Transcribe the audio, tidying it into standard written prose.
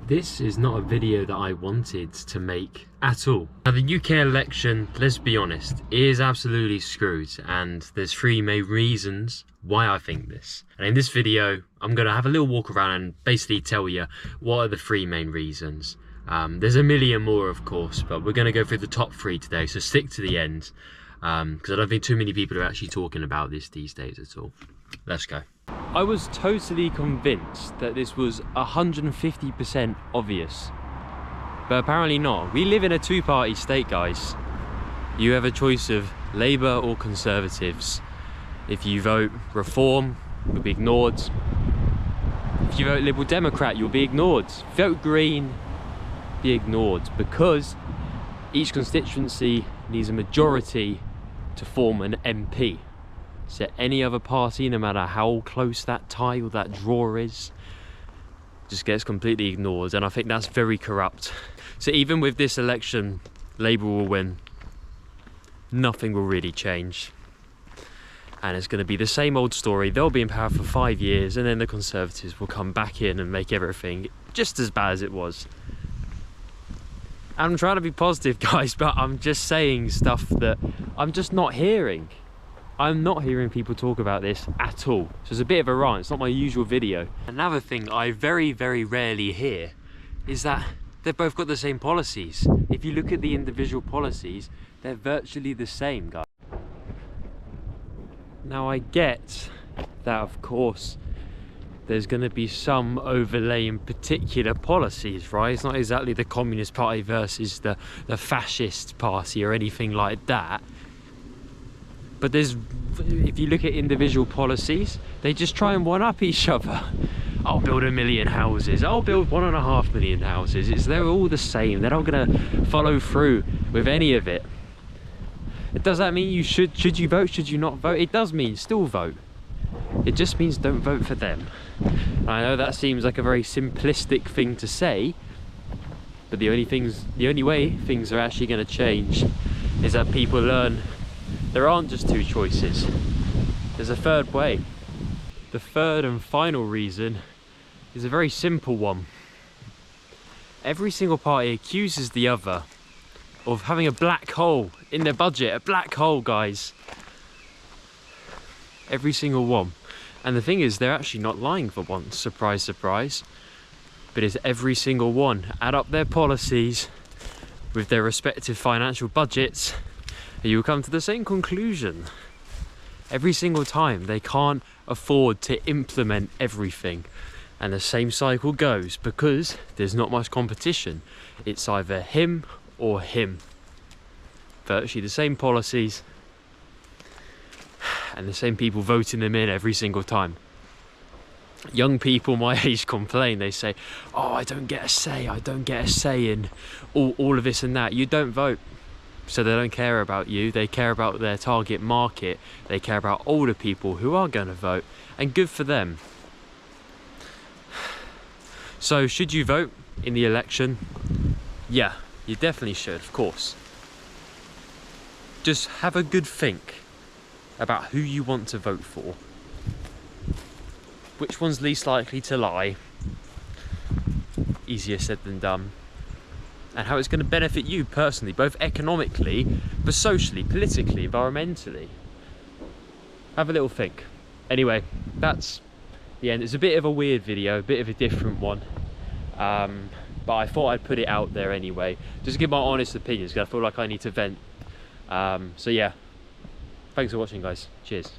This is not a video that I wanted to make at all. Now the UK election, let's be honest, is absolutely screwed, and there's three main reasons why I think this. And in this video, I'm gonna have a little walk around and basically tell you what are the three main reasons. There's a million more of course, but we're gonna go through the top three today, so stick to the end, because I don't think too many people are actually talking about this these days at all. Let's go. I was totally convinced that this was 150% obvious, but apparently not. We live in a two-party state, guys. You have a choice of Labour or Conservatives. If you vote Reform, you'll be ignored. If you vote Liberal Democrat, you'll be ignored. Vote Green, be ignored, because each constituency needs a majority to form an MP. So any other party, no matter how close that tie or that draw is, just gets completely ignored, and I think that's very corrupt. So even with this election, Labour will win. Nothing will really change. And it's going to be the same old story. They'll be in power for 5 years, and then the Conservatives will come back in and make everything just as bad as it was. And I'm trying to be positive, guys, but I'm just saying stuff that I'm just not hearing. I'm not hearing people talk about this at all. So it's a bit of a rant, it's not my usual video. Another thing I very, very rarely hear is that they've both got the same policies. If you look at the individual policies, they're virtually the same, guys. Now I get that, of course, there's going to be some overlay in particular policies, right? It's not exactly the Communist Party versus the Fascist Party or anything like that. But if you look at individual policies, they just try and one-up each other. I'll build 1 million houses, I'll build 1.5 million houses. They're all the same. They're not going to follow through with any of it. Does that mean you should you vote, should you not vote? It does mean still vote. It just means don't vote for them. I know that seems like a very simplistic thing to say, but the only way things are actually going to change is that people learn there aren't just two choices. There's a third way. The third and final reason is a very simple one. Every single party accuses the other of having a black hole in their budget. A black hole, guys. Every single one. And the thing is, they're actually not lying for once. Surprise, surprise. But it's every single one. Add up their policies with their respective financial budgets, and you'll come to the same conclusion. Every single time, they can't afford to implement everything. And the same cycle goes, because there's not much competition. It's either him or him. Virtually the same policies, and the same people voting them in every single time. Young people my age complain. They say, oh, I don't get a say in all of this and that. You don't vote, so they don't care about you. They care about their target market. They care about older people who are going to vote, and good for them. So should you vote in the election? Yeah, you definitely should, of course. Just have a good think about who you want to vote for. Which one's least likely to lie? Easier said than done. And how it's going to benefit you personally, both economically, but socially, politically, environmentally. Have a little think. Anyway, that's the end. It's a bit of a weird video, a bit of a different one. But I thought I'd put it out there anyway. Just to give my honest opinions, because I feel like I need to vent. So yeah, thanks for watching, guys. Cheers.